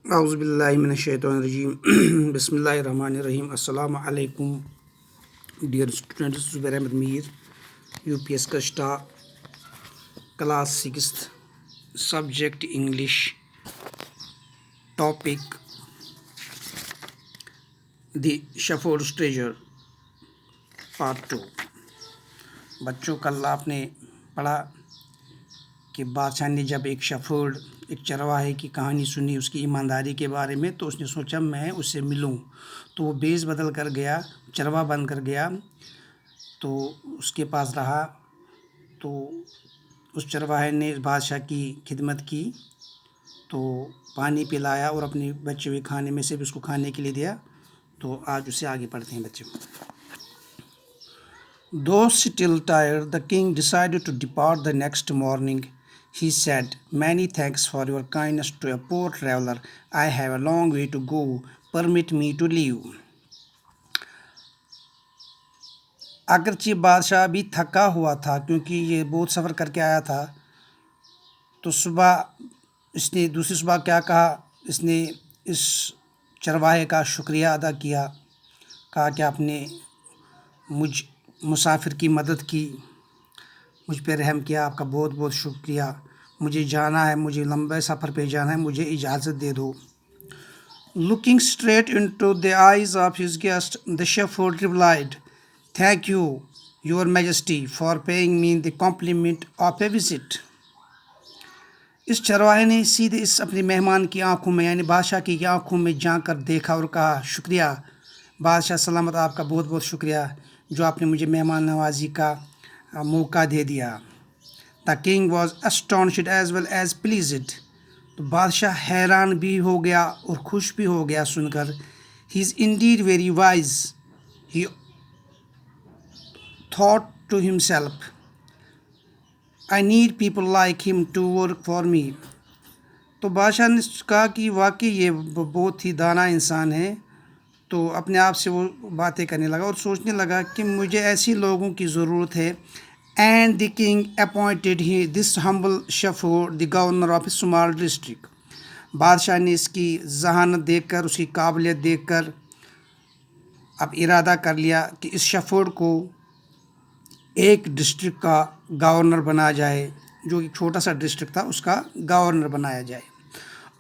اعوذ باللہ من الشیطان الرجیم بسم اللہ الرحمن الرحیم السلام علیکم dear students. Zubair Ahmad Mir, U P S Kashta, class 6th, subject English, topic the shepherd's treasure, part 2. بچوں کل آپ نے پڑھا کہ بادشاہ نے جب ایک شیفرڈ, ایک چرواہے کی کہانی سنی اس کی ایمانداری کے بارے میں, تو اس نے سوچا میں اس سے ملوں. تو وہ بیس بدل کر گیا, چرواہ بن کر گیا, تو اس کے پاس رہا. تو اس چرواہے نے بادشاہ کی خدمت کی, تو پانی پلایا اور اپنے بچے ہوئے کھانے میں سے بھی اس کو کھانے کے لیے دیا. تو آج اسے آگے پڑھتے ہیں بچے. Though still tired, the king decided to depart the next morning. He said, "Many thanks for your kindness to a poor traveler. I have a long way to go. Permit me to leave." اگرچہ بادشاہ بھی تھکا ہوا تھا کیونکہ یہ بہت سفر کر کے آیا تھا, تو صبح اس نے دوسری صبح کیا کہا, اس نے اس چرواہے کا شکریہ ادا کیا, کہا کہ آپ نے مجھ مسافر کی مدد کی, مجھ پہ رحم کیا, آپ کا بہت بہت شکریہ. مجھے جانا ہے, مجھے لمبے سفر پہ جانا ہے, مجھے اجازت دے دو. Looking straight into the eyes of his guest, the shepherd replied, "Thank you, Your Majesty, for paying me the compliment of a visit." اس چرواہے نے سیدھے اس اپنے مہمان کی آنکھوں میں یعنی بادشاہ کی آنکھوں میں جھانک کر دیکھا اور کہا, شکریہ بادشاہ سلامت, آپ کا بہت بہت شکریہ جو آپ نے مجھے مہمان نوازی کا موقع دے دیا. The king was astonished as well as pleased. تو بادشاہ حیران بھی ہو گیا اور خوش بھی ہو گیا سن کر. He is indeed very wise, he thought to himself. I need people like him to work for me. تو بادشاہ نے کہا کہ واقعی یہ بہت ہی دانا انسان ہے. تو اپنے آپ سے وہ باتیں کرنے لگا اور سوچنے لگا کہ مجھے ایسی لوگوں کی ضرورت ہے. And the king appointed this humble shepherd the governor of a small district. بادشاہ نے اس کی ذہانت دیکھ کر, اس کی قابلیت دیکھ کر اب ارادہ کر لیا کہ اس شیفرڈ کو ایک ڈسٹرکٹ کا گورنر بنایا جائے, جو ایک چھوٹا سا ڈسٹرکٹ تھا اس کا گورنر بنایا جائے.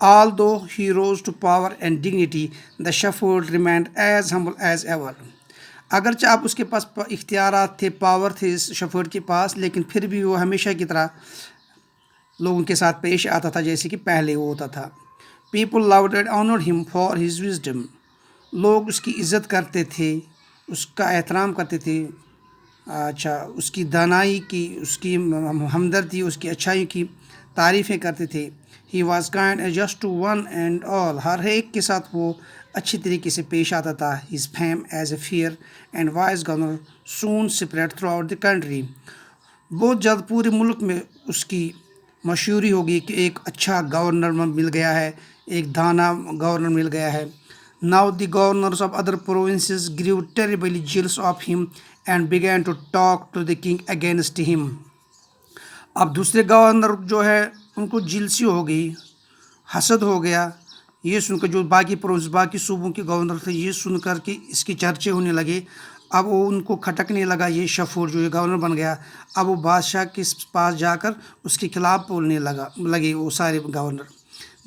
Although he rose to power and dignity, the shepherd remained as humble as ever. اگرچہ اب اس کے پاس اختیارات تھے, پاور تھے اس شیفرڈ کے پاس, لیکن پھر بھی وہ ہمیشہ کی طرح لوگوں کے ساتھ پیش آتا تھا جیسے کہ پہلے وہ ہوتا تھا. People loved and honored him for his wisdom. لوگ اس کی عزت کرتے تھے, اس کا احترام کرتے تھے, اس کی دانائی کی, اس کی ہمدردی, اس کی اچھائی کی تعریفیں کرتے تھے. He was kind and just to one and all. ہر ایک کے ساتھ وہ اچھی طریقے سے پیش آتا تھا. His fame as a fair and wise governor soon spread throughout the country. بہت جلد پورے ملک میں اس کی مشہوری ہوگی کہ ایک اچھا گورنر مل گیا ہے, ایک دانا گورنر مل گیا ہے. Now the governors of other provinces grew terribly jealous of him and began to talk to the king against him. اب دوسرے گورنر جو ہے ان کو جلسی ہو گئی, حسد ہو گیا, یہ سن کر جو باقی پروونس باقی صوبوں کے گورنر تھے یہ سن کر کہ اس کے چرچے ہونے لگے. اب وہ ان کو کھٹکنے لگا, یہ شیفرڈ جو یہ گورنر بن گیا, اب وہ بادشاہ کے پاس جا کر اس کے خلاف بولنے لگے وہ سارے governor.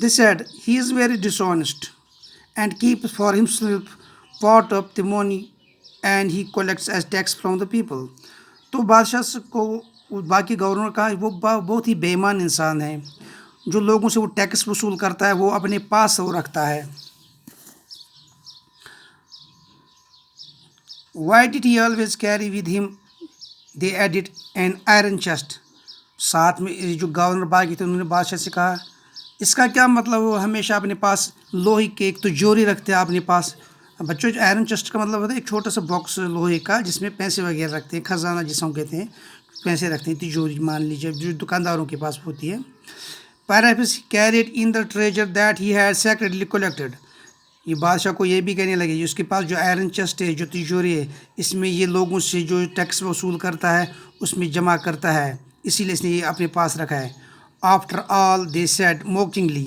They said, "He is very dishonest and keeps for himself part of the money and he collects as tax from the people." تو بادشاہ کو باقی گورنر کا وہ بہت ہی بے ایمان انسان ہے, جو لوگوں سے وہ ٹیکس وصول کرتا ہے وہ اپنے پاس وہ رکھتا ہے. Why did he always carry with him? They added an iron chest. ساتھ میں جو گورنر باقی تھے انہوں نے بادشاہ سے کہا, اس کا کیا مطلب وہ ہمیشہ اپنے پاس لوہے کے ایک تجوری رکھتے ہیں اپنے پاس. بچوں جو آئرن چیسٹ کا مطلب ہوتا ہے ایک چھوٹا سا باکس لوہے کا جس میں پیسے وغیرہ رکھتے ہیں, خزانہ جس کو کہتے ہیں, پیسے رکھتے ہیں, تجوری مان لیجیے جو دکانداروں کے پاس ہوتی ہے. Perhaps he carried in the treasure that he had secretly collected. یہ بادشاہ کو یہ بھی کہنے لگے اس کے پاس جو آئرن چیسٹ ہے, جو تجوری ہے, اس میں یہ لوگوں سے جو ٹیکس وصول کرتا ہے اس میں جمع کرتا ہے, اسی لیے اس نے یہ اپنے پاس رکھا ہے. After all, they said mockingly,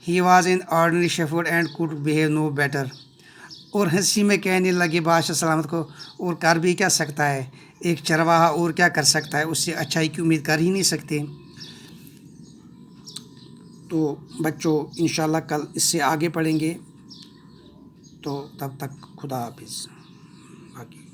He was an ordinary shepherd and could behave no better. اور ہنسی میں کہنے لگے بادشاہ سلامت کو، اور کر بھی کیا سکتا ہے، ایک چرواہا اور کیا کر سکتا ہے، اس سے اچھائی کی امید کر ہی نہیں سکتے۔ تو بچوں انشاءاللہ کل اس سے آگے پڑھیں گے، تو تب تک خدا حافظ۔ باقی